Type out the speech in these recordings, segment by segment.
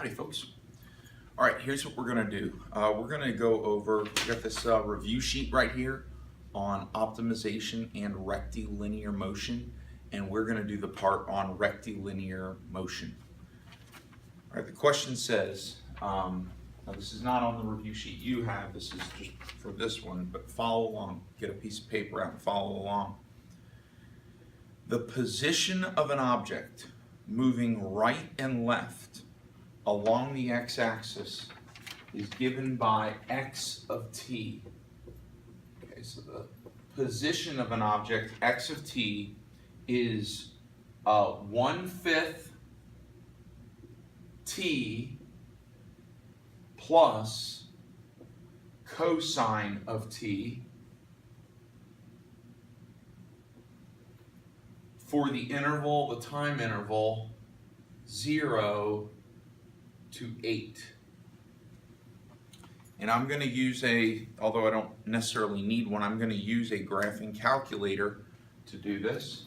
Howdy folks. All right, here's what we're gonna do. We're gonna go over, we got this review sheet right here on optimization and rectilinear motion, and we're gonna do the part on rectilinear motion. All right, the question says, now this is not on the review sheet you have, this is just for this one, but follow along. Get a piece of paper out and follow along. The position of an object moving right and left along the x-axis is given by x of t. Okay, so the position of an object, x of t, is 1/5 t plus cosine of t for the interval, the time interval, 0 to 8. And I'm going to use although I don't necessarily need one, I'm going to use a graphing calculator to do this.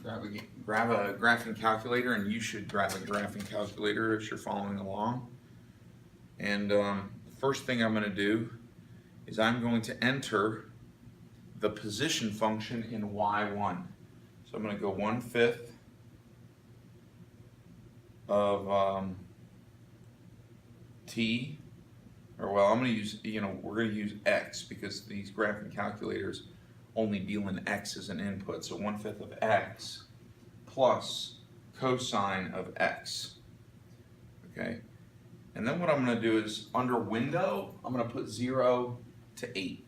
Grab a graphing calculator, and you should grab a graphing calculator as you're following along. And the first thing I'm going to do is I'm going to enter the position function in y1. So I'm going to go 1/5 of t, or well, I'm going to use, we're going to use x because these graphing calculators only deal in x as an input. So 1/5 of x plus cosine of x. Okay, and then what I'm going to do is under window, I'm going to put 0 to 8.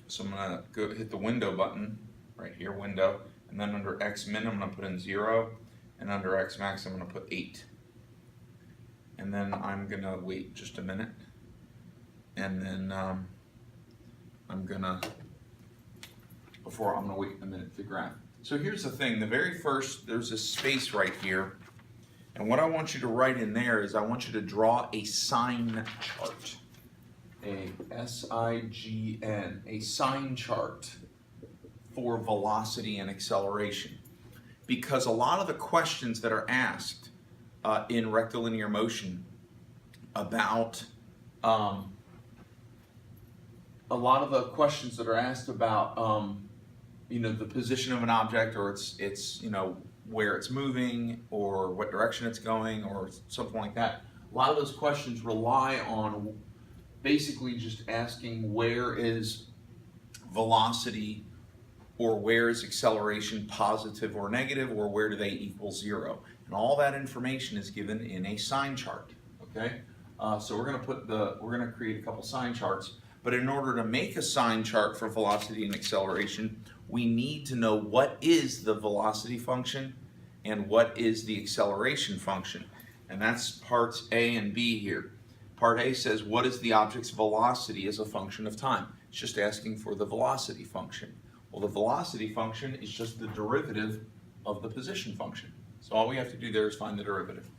So I'm going to go hit the window button right here, window, and then under x min I'm going to put in 0, and under x max I'm going to put 8. And then I'm going to wait just a minute, and then I'm going to wait a minute to graph. So here's the thing, the very first, there's a space right here, and what I want you to write in there is I want you to draw a sign chart, a S-I-G-N, a sign chart for velocity and acceleration. Because a lot of the questions that are asked in rectilinear motion about the position of an object, or it's where it's moving, or what direction it's going, or something like that. A lot of those questions rely on basically just asking where is velocity, or where is acceleration, positive or negative, or where do they equal 0? And all that information is given in a sign chart. Okay, so we're going to create a couple sign charts. But in order to make a sign chart for velocity and acceleration, we need to know what is the velocity function and what is the acceleration function. And that's parts A and B here. Part A says, what is the object's velocity as a function of time? It's just asking for the velocity function. Well, the velocity function is just the derivative of the position function. So all we have to do there is find the derivative.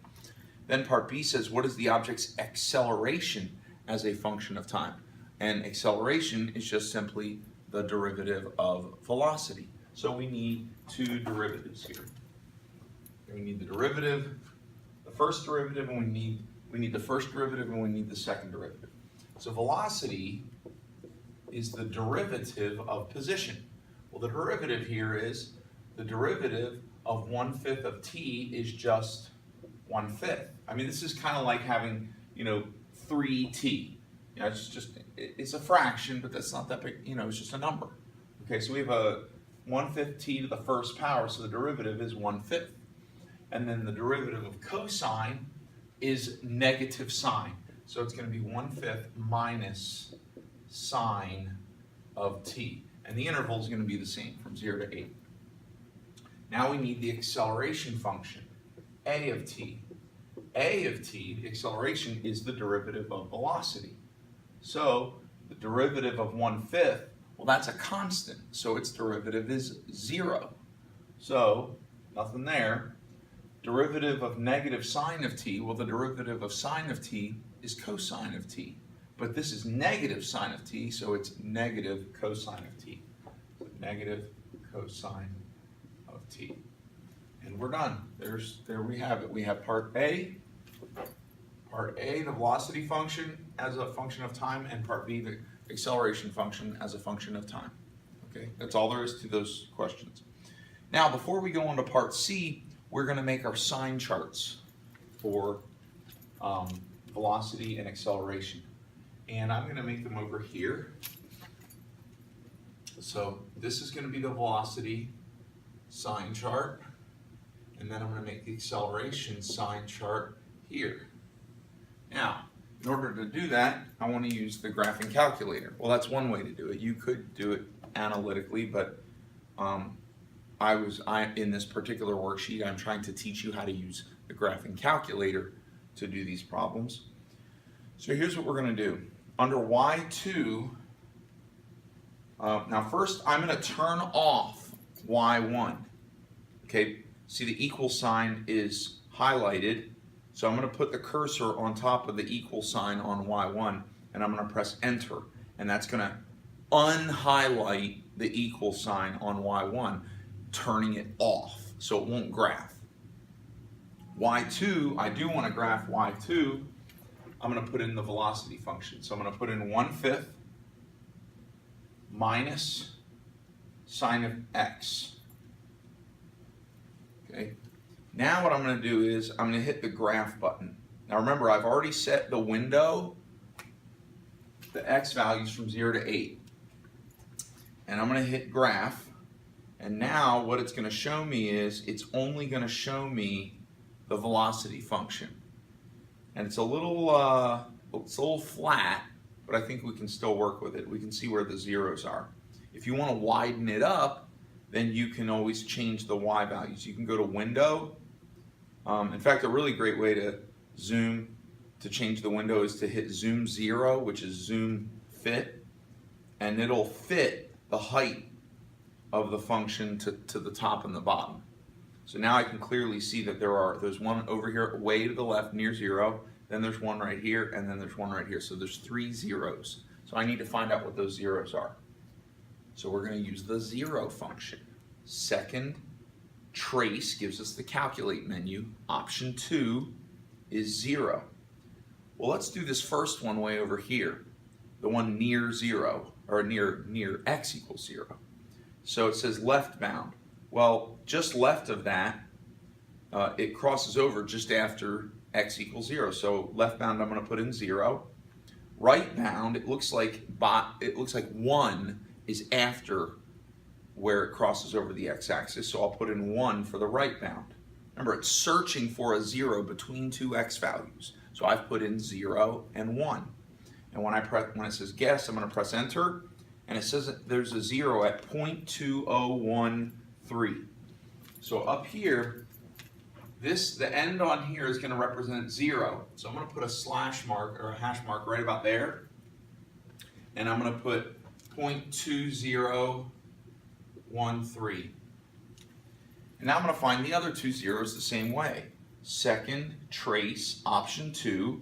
Then part B says, what is the object's acceleration as a function of time? And acceleration is just simply the derivative of velocity. So we need two derivatives here. We need the derivative, the first derivative, and we need the first derivative, and we need the second derivative. So velocity is the derivative of position. Well, the derivative here is the derivative of 1/5 of t is just 1/5. I mean, this is kind of like having 3t. It's a fraction, but that's not that big. It's just a number. Okay, so we have a 1/5 t to the first power, so the derivative is 1/5, and then the derivative of cosine is negative sine. So it's going to be 1/5 minus sine of t. And the interval is going to be the same, from 0 to 8. Now we need the acceleration function, a of t. A of t, the acceleration, is the derivative of velocity. So the derivative of 1/5, well, that's a constant, so its derivative is 0. So nothing there. Derivative of negative sine of t, well, the derivative of sine of t is cosine of t. But this is negative sine of t, so it's negative cosine of t. So negative cosine of t. And we're done. There we have it. We have part A, the velocity function as a function of time, and part B, the acceleration function as a function of time. Okay, that's all there is to those questions. Now, before we go on to part C, we're going to make our sign charts for velocity and acceleration. And I'm going to make them over here. So this is going to be the velocity sign chart. And then I'm going to make the acceleration sign chart here. Now, in order to do that, I want to use the graphing calculator. Well, that's one way to do it. You could do it analytically, but in this particular worksheet, I'm trying to teach you how to use the graphing calculator to do these problems. So here's what we're going to do. Under Y2, now first I'm going to turn off Y1. Okay, see the equal sign is highlighted, so I'm going to put the cursor on top of the equal sign on Y1, and I'm going to press enter, and that's going to unhighlight the equal sign on Y1, turning it off so it won't graph. Y2, I do want to graph Y2. I'm going to put in the velocity function. So I'm going to put in 1/5 minus sine of x. Okay. Now what I'm going to do is I'm going to hit the graph button. Now remember, I've already set the window, the x values from 0 to 8. And I'm going to hit graph. And now what it's going to show me is it's only going to show me the velocity function. And it's a little flat, but I think we can still work with it. We can see where the zeros are. If you want to widen it up, then you can always change the y values. You can go to window. In fact, a really great way to zoom to change the window is to hit zoom 0, which is zoom fit, and it'll fit the height of the function to the top and the bottom. So now I can clearly see that there's one over here way to the left near 0, then there's one right here, and then there's one right here. So there's 3 zeros. So I need to find out what those zeros are. So we're going to use the 0 function. Second, trace gives us the calculate menu. Option 2 is 0. Well, let's do this first one way over here, the one near 0, or near x equals 0. So it says left bound. Well, just left of that, it crosses over just after x equals 0. So left bound, I'm going to put in 0. Right bound, it looks like 1 is after where it crosses over the x-axis. So I'll put in 1 for the right bound. Remember, it's searching for a 0 between two x values. So I've put in 0 and 1. And when it says guess, I'm going to press enter. And it says that there's a 0 at 0.2013. So up here, the end on here is going to represent 0. So I'm going to put a slash mark or a hash mark right about there. And I'm going to put 0.2013. And now I'm going to find the other 2 zeros the same way. Second, trace, option 2,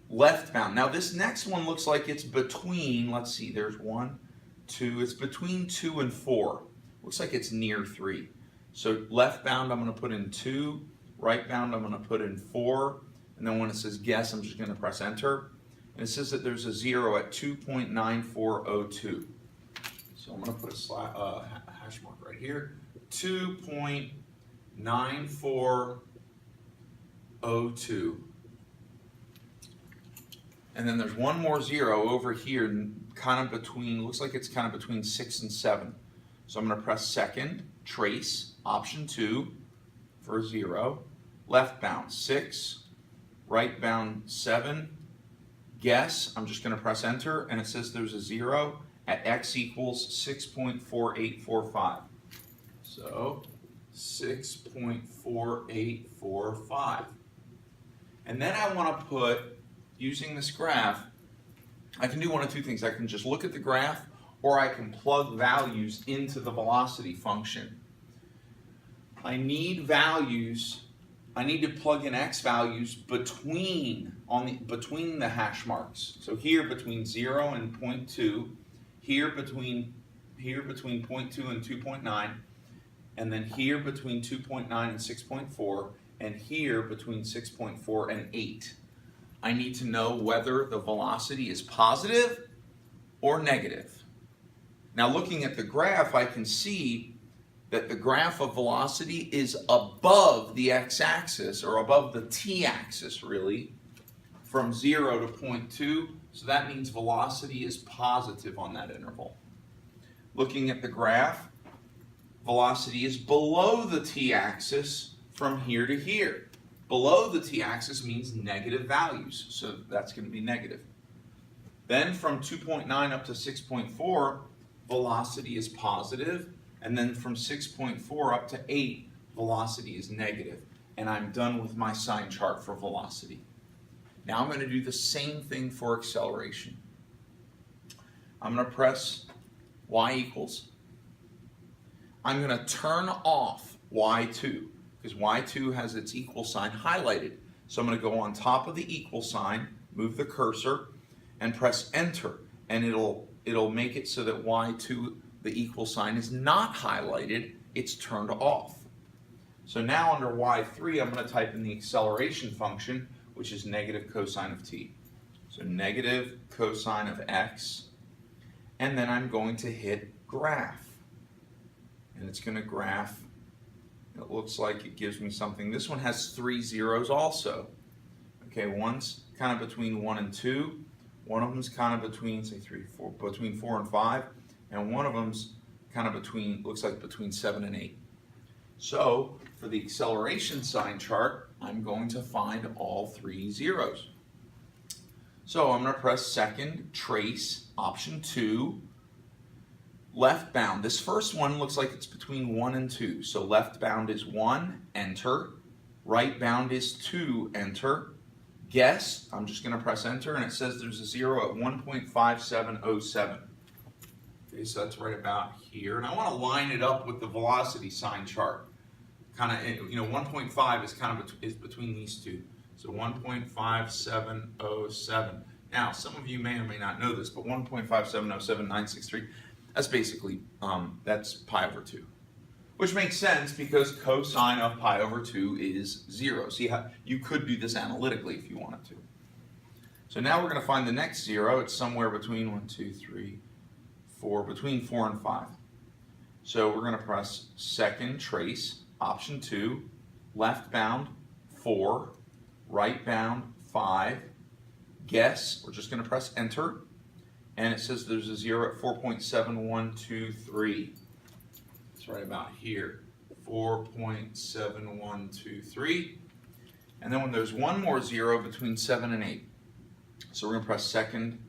left bound. Now this next one looks like it's between, let's see, there's 1, 2, it's between 2 and 4. Looks like it's near 3. So left bound, I'm going to put in 2, right bound, I'm going to put in 4, and then when it says guess, I'm just going to press enter. And it says that there's a 0 at 2.9402. So I'm going to put a hash mark right here, 2.9402. And then there's one more 0 over here, kind of between, looks like it's kind of between 6 and 7. So I'm going to press second, trace, option 2 for 0, left bound 6, right bound 7, guess, I'm just going to press enter, and it says there's a 0 at x equals 6.4845. So 6.4845. And then I want to put, using this graph, I can do one of two things. I can just look at the graph, or I can plug values into the velocity function. I need values, I need to plug in x values between the hash marks. So here between 0 and 0.2, here between 0.2 and 2.9, and then here between 2.9 and 6.4, and here between 6.4 and 8. I need to know whether the velocity is positive or negative. Now looking at the graph, I can see that the graph of velocity is above the x-axis, or above the t-axis really, from 0 to 0.2, so that means velocity is positive on that interval. Looking at the graph, velocity is below the t-axis from here to here. Below the t-axis means negative values, so that's going to be negative. Then from 2.9 up to 6.4, velocity is positive, and then from 6.4 up to 8, velocity is negative. And I'm done with my sign chart for velocity. Now I'm going to do the same thing for acceleration. I'm going to press y equals. I'm going to turn off y2, because y2 has its equal sign highlighted. So I'm going to go on top of the equal sign, move the cursor, and press enter. And it'll make it so that y2, the equal sign, is not highlighted, it's turned off. So now under y3, I'm going to type in the acceleration function, which is negative cosine of t. So negative cosine of x, and then I'm going to hit graph. And it's going to graph, it looks like it gives me something. This one has 3 zeros also. Okay, one's kind of between 1 and 2. One of them's kind of between, say, 3, 4, between 4 and 5. And one of them's kind of between, looks like between 7 and 8. So for the acceleration sign chart, I'm going to find all 3 zeros. So I'm going to press second, trace, option 2, left bound. This first one looks like it's between 1 and 2. So left bound is 1, enter. Right bound is 2, enter. Guess, I'm just going to press enter, and it says there's a 0 at 1.5707. Okay, so that's right about here. And I want to line it up with the velocity sign chart. Kind of, 1.5 is kind of is between these two. So 1.5707. Now, some of you may or may not know this, but 1.5707963, that's basically, that's pi over 2. Which makes sense because cosine of pi over 2 is 0. See how you could do this analytically if you wanted to. So now we're going to find the next 0. It's somewhere between 1, 2, 3, 4, between 4 and 5. So we're going to press second, trace, option 2, left bound 4, right bound 5, guess, we're just going to press enter, and it says there's a 0 at 4.7123. It's right about here, 4.7123. And then when there's one more 0 between 7 and 8. So we're going to press second,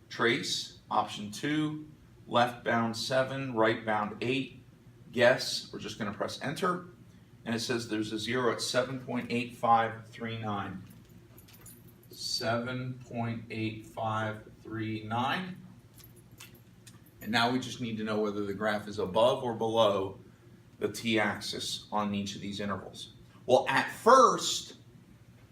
trace, option 2, left bound 7, right bound 8, guess, we're just going to press enter, and it says there's a 0 at 7.8539. 7.8539. And now we just need to know whether the graph is above or below the t-axis on each of these intervals. Well, at first,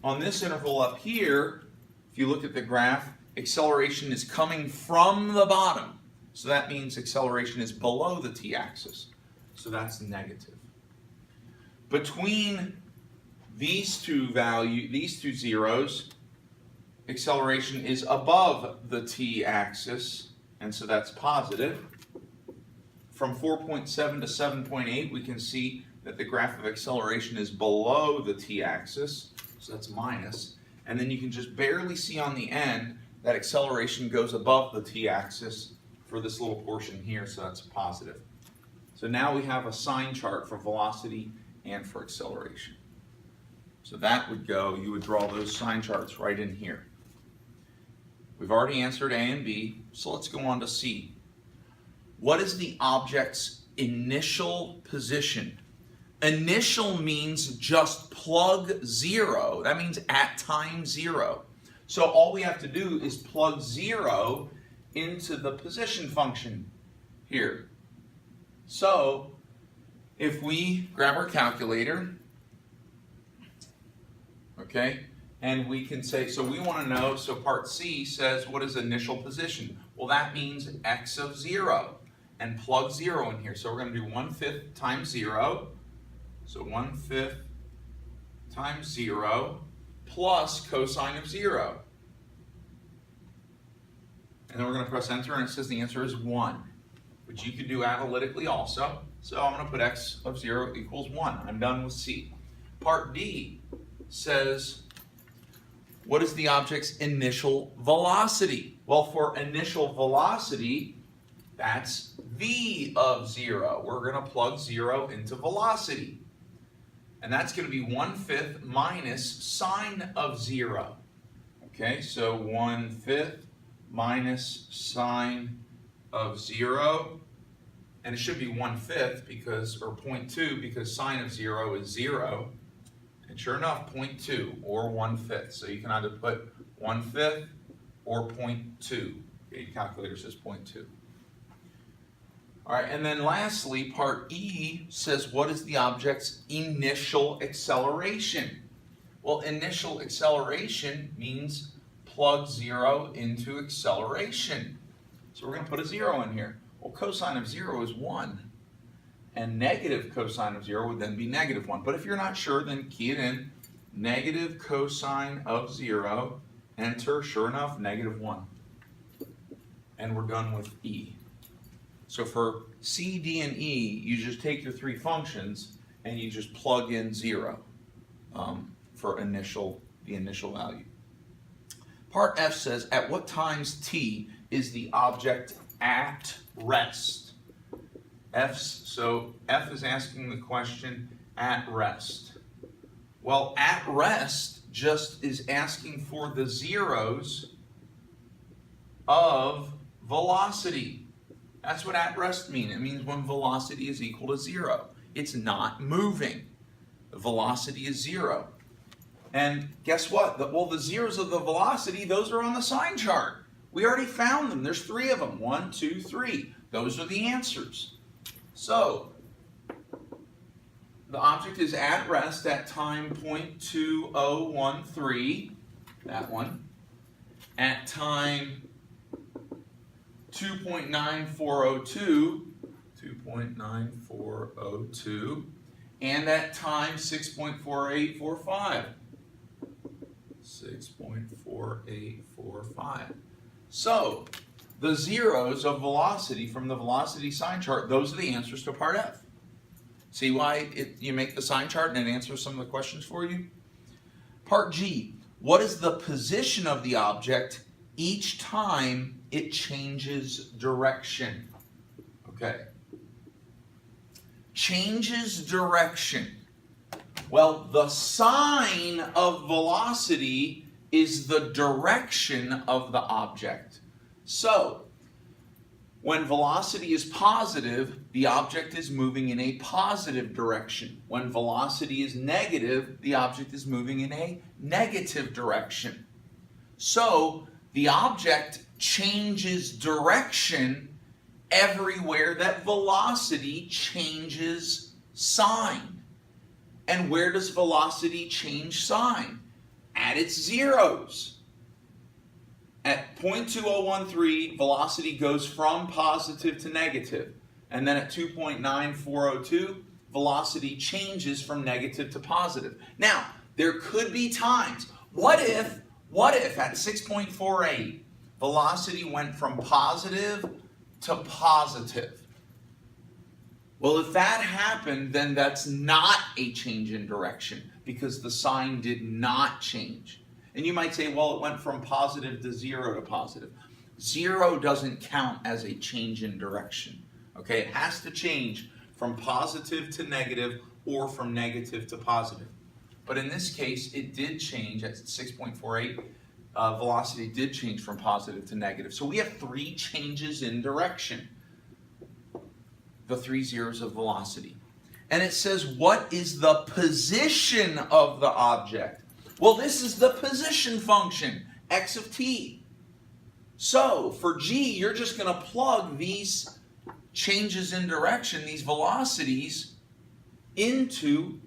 on this interval up here, if you look at the graph, acceleration is coming from the bottom. So that means acceleration is below the t-axis. So that's negative. Between these two zeros, acceleration is above the t-axis, and so that's positive. From 4.7 to 7.8, we can see that the graph of acceleration is below the t-axis, so that's minus. And then you can just barely see on the end that acceleration goes above the t-axis for this little portion here, so that's positive. So now we have a sign chart for velocity and for acceleration. So that would go, you would draw those sign charts right in here. We've already answered A and B, so let's go on to C. What is the object's initial position? Initial means just plug 0. That means at time 0. So all we have to do is plug 0 into the position function here. So if we grab our calculator, okay, and we can say, so we want to know, so part C says, what is initial position? Well, that means x of 0. and plug 0 in here. So we're going to do 1/5 times 0. So 1/5 times 0 plus cosine of 0. And then we're going to press enter, and it says the answer is 1, which you could do analytically also. So I'm going to put x of 0 equals 1. I'm done with C. Part D says, what is the object's initial velocity? Well, for initial velocity, that's v of 0. We're going to plug 0 into velocity. And that's going to be 1/5 minus sine of 0. Okay, so 1/5 minus sine of 0. And it should be 1/5 because, or 0.2, because sine of 0 is 0. And sure enough, 0.2 or 1/5. So you can either put 1/5 or 0.2. Okay, your calculator says 0.2. All right, and then lastly, part E says, what is the object's initial acceleration? Well, initial acceleration means plug 0 into acceleration. So we're going to put a 0 in here. Well, cosine of 0 is 1. And negative cosine of 0 would then be -1. But if you're not sure, then key it in. Negative cosine of 0, enter, sure enough, -1. And we're done with E. So for C, D, and E, you just take your three functions and you just plug in 0 for the initial value. Part F says, at what times t is the object at rest? So F is asking the question, at rest. Well, at rest just is asking for the zeros of velocity. That's what at rest means. It means when velocity is equal to 0. It's not moving. The velocity is 0. And guess what? The zeros of the velocity, those are on the sign chart. We already found them. There's 3 of them. 1, 2, 3. Those are the answers. So, the object is at rest at time 0.2013. That one. At time 2.9402, and at time 6.4845. 6.4845. So, the zeros of velocity from the velocity sign chart, those are the answers to part F. See why you make the sign chart and it answers some of the questions for you? Part G, what is the position of the object each time it changes direction? Okay. Changes direction. Well, the sign of velocity is the direction of the object. So, when velocity is positive, the object is moving in a positive direction. When velocity is negative, the object is moving in a negative direction. So, the object changes direction everywhere that velocity changes sign. And where does velocity change sign? At its zeros. At 0.2013, velocity goes from positive to negative. And then at 2.9402, velocity changes from negative to positive. Now, there could be times, what if at 6.48, velocity went from positive to positive? Well, if that happened, then that's not a change in direction because the sign did not change. And you might say, well, it went from positive to 0 to positive. 0 doesn't count as a change in direction. Okay, it has to change from positive to negative or from negative to positive. But in this case, it did change at 6.48. Velocity did change from positive to negative. So we have 3 changes in direction. The 3 zeros of velocity. And it says, what is the position of the object? Well, this is the position function, x of t. So, for g, you're just going to plug these changes in direction, these velocities, into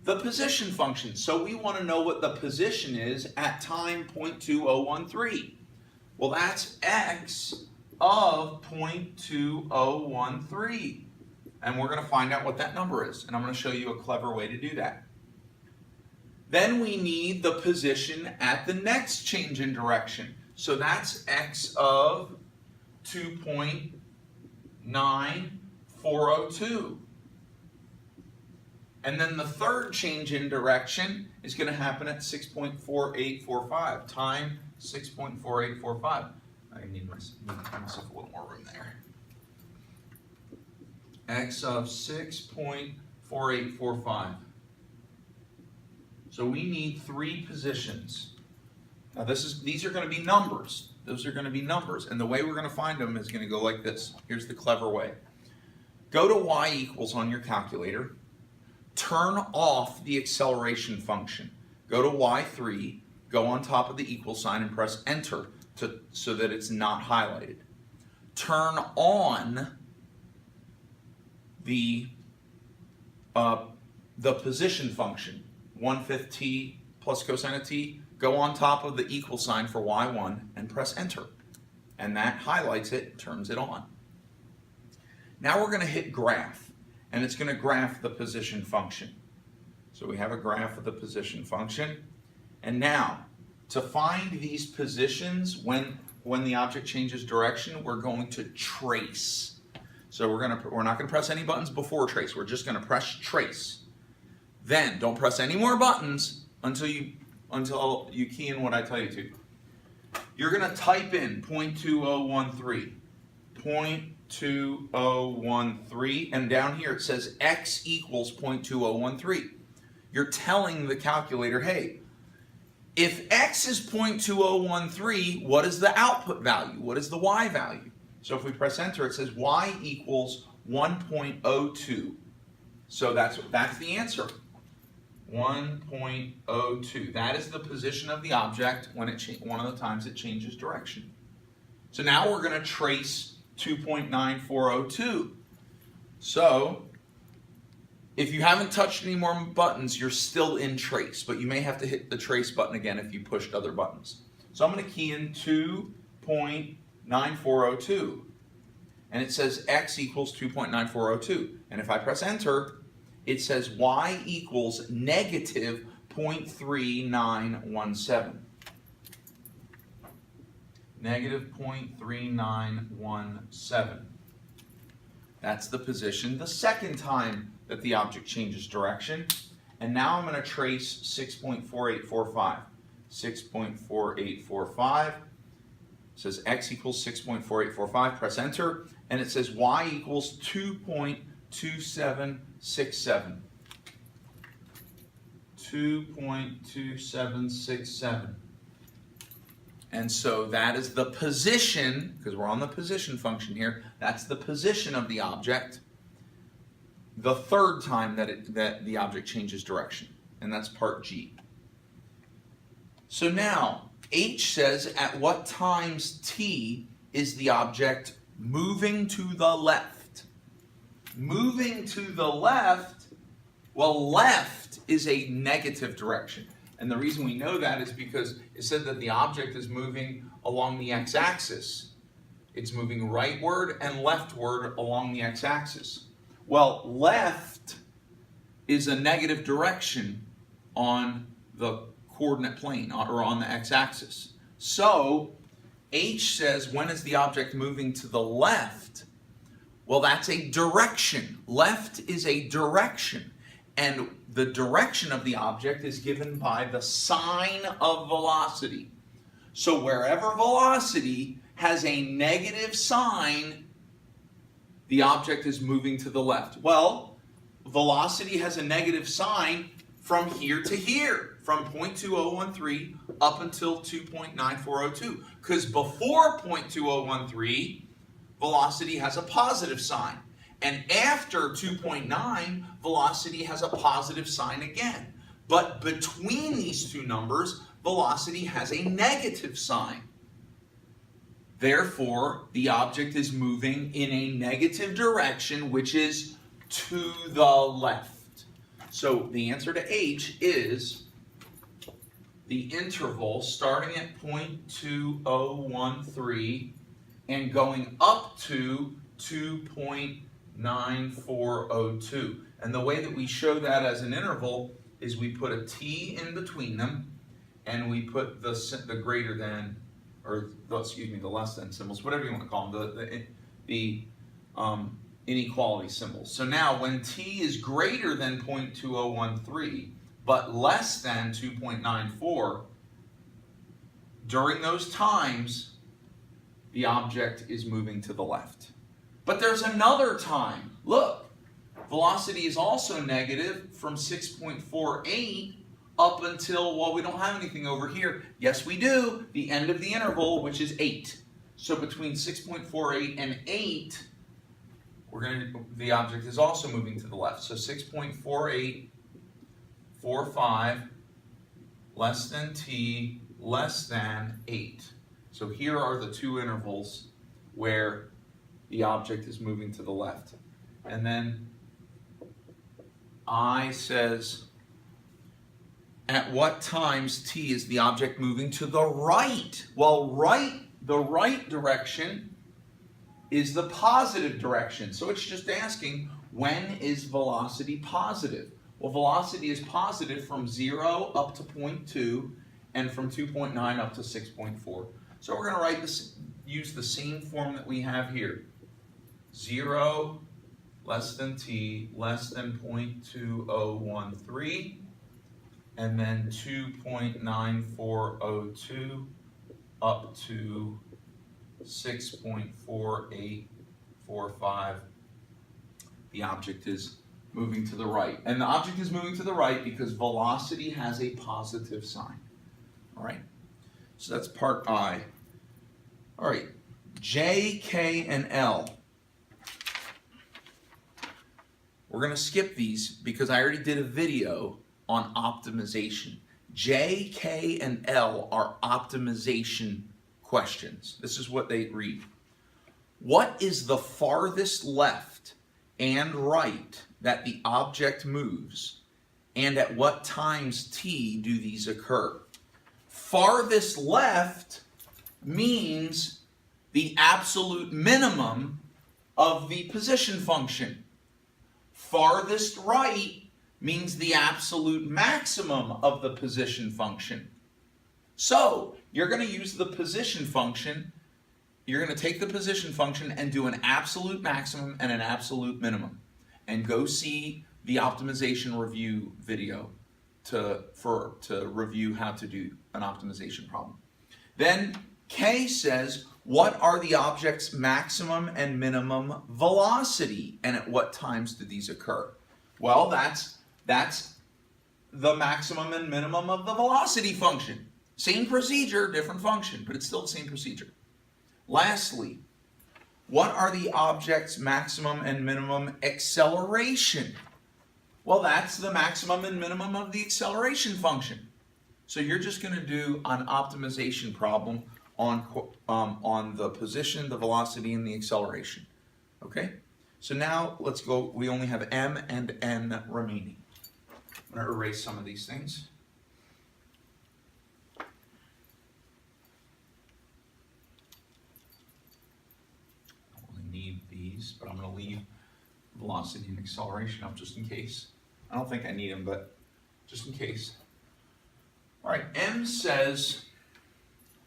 the position function. So we want to know what the position is at time 0.2013. Well, that's x of 0.2013. And we're going to find out what that number is. And I'm going to show you a clever way to do that. Then we need the position at the next change in direction. So that's x of 2.9402. And then the third change in direction is going to happen at 6.4845. Time 6.4845. I need myself a little more room there. X of 6.4845. So we need 3 positions. Now these are going to be numbers. Those are going to be numbers. And the way we're going to find them is going to go like this. Here's the clever way. Go to y equals on your calculator. Turn off the acceleration function. Go to y3, go on top of the equal sign and press enter so that it's not highlighted. Turn on the position function, 1/5 t plus cosine of t. Go on top of the equal sign for y1 and press enter. And that highlights it, turns it on. Now we're going to hit graph, and it's going to graph the position function. So we have a graph of the position function. And now, to find these positions when the object changes direction, we're going to trace. So we're not going to press any buttons before trace. We're just going to press trace. Then don't press any more buttons until you key in what I tell you to. You're going to type in 0.2013. 0.2013, and down here it says x equals 0.2013. You're telling the calculator, hey, if x is 0.2013, what is the output value? What is the y value? So if we press enter, it says y equals 1.02. So that's the answer. 1.02. That is the position of the object when one of the times it changes direction. So now we're going to trace 2.9402. So if you haven't touched any more buttons, you're still in trace, but you may have to hit the trace button again if you pushed other buttons. So I'm going to key in 2.9402, and it says x equals 2.9402. And if I press enter, it says y equals negative 0.3917. Negative 0.3917. That's the position the second time that the object changes direction. And now I'm going to trace 6.4845. 6.4845 says x equals 6.4845. Press enter, and it says y equals 2.2767. 2.2767. And so that is the position, because we're on the position function here, that's the position of the object the third time that the object changes direction. And that's part G. So now, H says at what times t is the object moving to the left? Moving to the left, well, left is a negative direction. And the reason we know that is because it said that the object is moving along the x-axis. It's moving rightward and leftward along the x-axis. Well, left is a negative direction on the coordinate plane, or on the x-axis. So, H says, when is the object moving to the left? Well, that's a direction. Left is a direction. And the direction of the object is given by the sign of velocity. So wherever velocity has a negative sign, the object is moving to the left. Well, velocity has a negative sign from here to here, from 0.2013 up until 2.9402. Because before 0.2013, velocity has a positive sign. And after 2.9, velocity has a positive sign again. But between these two numbers, velocity has a negative sign. Therefore, the object is moving in a negative direction, which is to the left. So the answer to H is the interval starting at 0.2013 and going up to 2.9402. And the way that we show that as an interval is we put a t in between them, and we put the greater than, or the, excuse me, the less than symbols, whatever you want to call them, the inequality symbols. So now when t is greater than 0.2013 but less than 2.94, during those times the object is moving to the left. But there's another time. Look, velocity is also negative from 6.48 up until, well, we don't have anything over here. Yes, we do. The end of the interval, which is 8. So between 6.48 and 8, the object is also moving to the left. So 6.4845 less than t less than 8. So here are the two intervals where the object is moving to the left. And then I says, at what times t is the object moving to the right? Well, the right direction is the positive direction. So it's just asking, when is velocity positive? Well, velocity is positive from 0 up to 0.2 and from 2.9 up to 6.4. So we're going to use the same form that we have here. 0 less than t less than 0.2013, and then 2.9402 up to 6.4845. The object is moving to the right. And the object is moving to the right because velocity has a positive sign. All right? So that's part I. All right. J, K, and L. We're going to skip these because I already did a video on optimization. J, K, and L are optimization questions. This is what they read. What is the farthest left and right that the object moves, and at what times t do these occur? Farthest left means the absolute minimum of the position function. Farthest right means the absolute maximum of the position function. So you're going to use the position function. You're going to take the position function and do an absolute maximum and an absolute minimum. And go see the optimization review video to review how to do an optimization problem. Then K says, what are the object's maximum and minimum velocity, and at what times do these occur? Well, that's the maximum and minimum of the velocity function. Same procedure, different function, but it's still the same procedure. Lastly, what are the object's maximum and minimum acceleration? Well, that's the maximum and minimum of the acceleration function. So you're just going to do an optimization problem on the position, the velocity, and the acceleration. Okay? So now let's go. We only have M and N remaining. I'm going to erase some of these things. I only need these, but I'm going to leave velocity and acceleration up just in case. I don't think I need them, but just in case. All right, M says,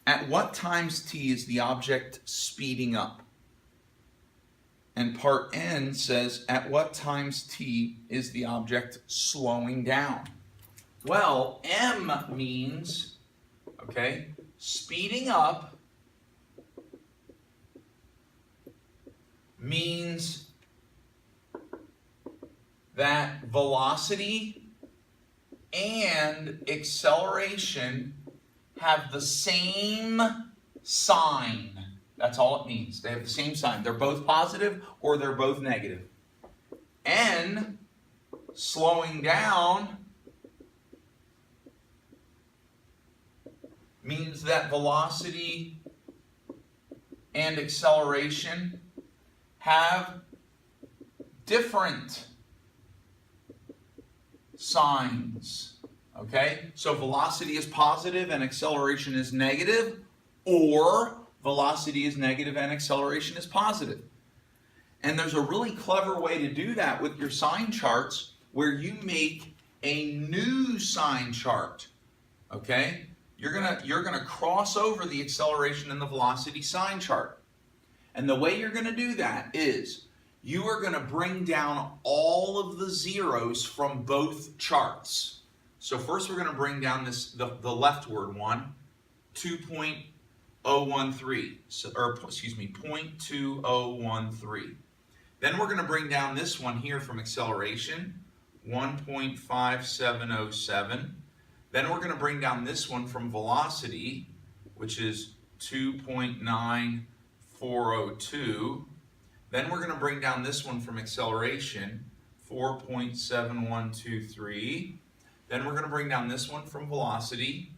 at what times t is the object speeding up? And part N says, at what times t is the object slowing down? Well, M means, okay, speeding up means that velocity and acceleration have the same sign. That's all it means. They have the same sign. They're both positive or they're both negative. N, slowing down, means that velocity and acceleration have different signs. Okay? So velocity is positive and acceleration is negative, or velocity is negative and acceleration is positive. And there's a really clever way to do that with your sign charts where you make a new sign chart. Okay? You're gonna cross over the acceleration and the velocity sign chart. And the way you're gonna do that is you are gonna bring down all of the zeros from both charts. So first we're gonna bring down the leftward one, 2.013, or excuse me, 0.2013. Then we're gonna bring down this one here from acceleration, 1.5707. Then we're going to bring down this one from velocity, which is 2.9402. Then we're going to bring down this one from acceleration, 4.7123. Then we're going to bring down this one from velocity,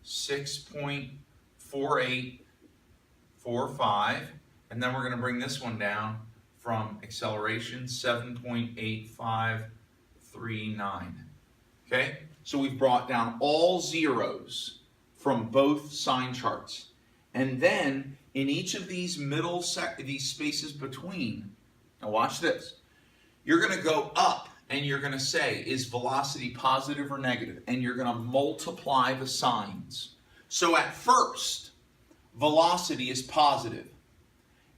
6.4845. And then we're going to bring this one down from acceleration, 7.8539. Okay? So we've brought down all zeros from both sign charts. And then in each of these these spaces between, now watch this, you're going to go up and you're going to say, is velocity positive or negative? And you're going to multiply the signs. So at first, velocity is positive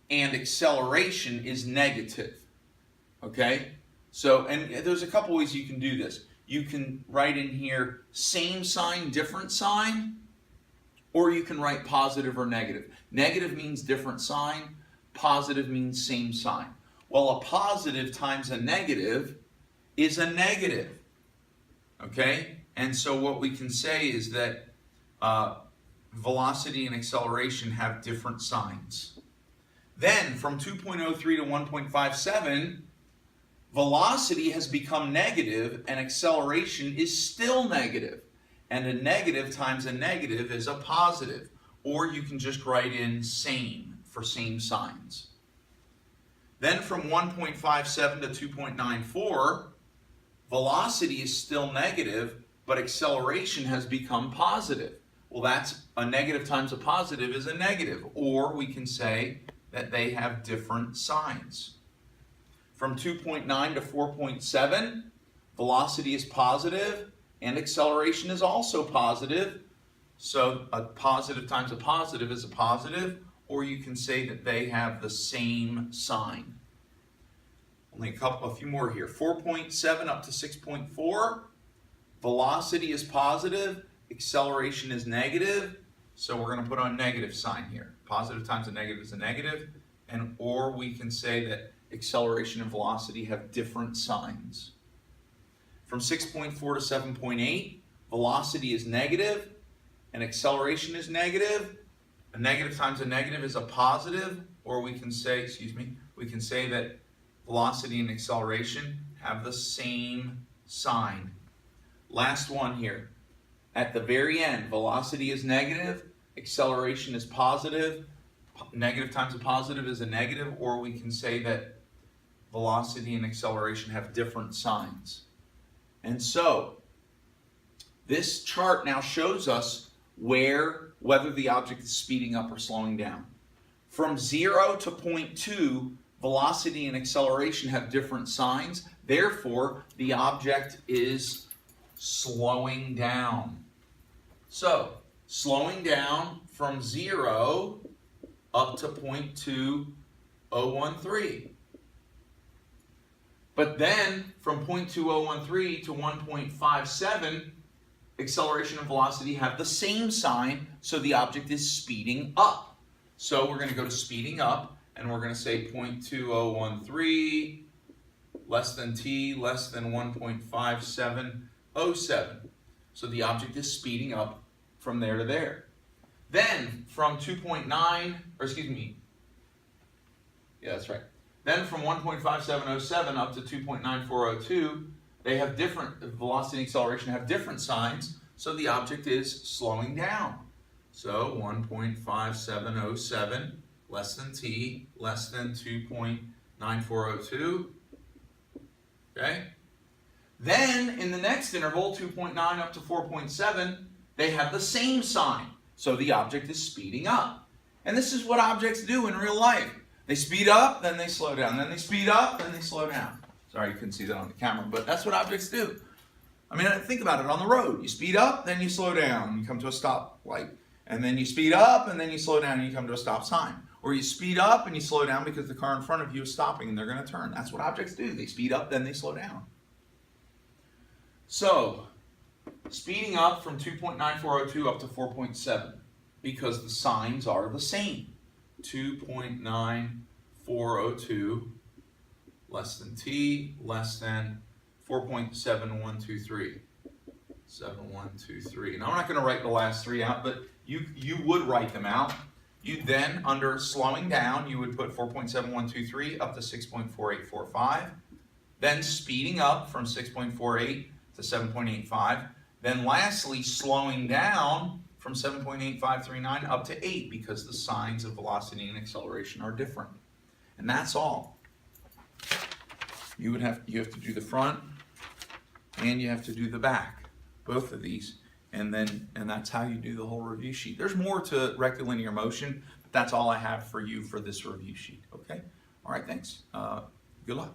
and acceleration is negative. Okay? So, and there's a couple ways you can do this. You can write in here same sign, different sign, or you can write positive or negative. Negative means different sign, positive means same sign. Well, a positive times a negative is a negative, okay? And so what we can say is that velocity and acceleration have different signs. Then from 2.03 to 1.57, velocity has become negative and acceleration is still negative. And a negative times a negative is a positive. Or you can just write in same for same signs. Then from 1.57 to 2.94, velocity is still negative, but acceleration has become positive. Well, that's a negative times a positive is a negative. Or we can say that they have different signs. From 2.9 to 4.7, velocity is positive and acceleration is also positive. So a positive times a positive is a positive, or you can say that they have the same sign. Only a few more here. 4.7 up to 6.4, velocity is positive, acceleration is negative. So we're going to put on negative sign here. Positive times a negative is a negative, and or we can say that acceleration and velocity have different signs. From 6.4 to 7.8, velocity is negative and acceleration is negative. A negative times a negative is a positive, or we can say, that velocity and acceleration have the same sign. Last one here. At the very end, velocity is negative, acceleration is positive. Negative times a positive is a negative, or we can say that velocity and acceleration have different signs. And so, this chart now shows us whether the object is speeding up or slowing down. From 0 to 0.2, velocity and acceleration have different signs. Therefore, the object is slowing down. So, slowing down from 0 up to 0.2013. But then, from 0.2013 to 1.57, acceleration and velocity have the same sign, so the object is speeding up. So we're going to go to speeding up, and we're going to say 0.2013 less than t less than 1.5707. So the object is speeding up from there to there. Then from 1.5707 up to 2.9402, they have different, velocity and acceleration have different signs, so the object is slowing down. So 1.5707 less than t less than 2.9402. Okay? Then in the next interval, 2.9 up to 4.7, they have the same sign, so the object is speeding up. And this is what objects do in real life. They speed up, then they slow down. Then they speed up, then they slow down. Sorry, you couldn't see that on the camera, but that's what objects do. I mean, think about it on the road. You speed up, then you slow down. You come to a stoplight. And then you speed up, and then you slow down, and you come to a stop sign. Or you speed up, and you slow down because the car in front of you is stopping, and they're going to turn. That's what objects do. They speed up, then they slow down. So, speeding up from 2.9402 up to 4.7, because the signs are the same. 2.9402 less than t less than 4.7123. 7123. Now I'm not going to write the last three out, but you would write them out. You then, under slowing down, you would put 4.7123 up to 6.4845. Then speeding up from 6.48 to 7.85. Then lastly, slowing down from 7.8539 up to 8 because the signs of velocity and acceleration are different. And that's all. You have to do the front and you have to do the back, both of these, and that's how you do the whole review sheet. There's more to rectilinear motion, but that's all I have for you for this review sheet. Okay? All right, thanks. Good luck.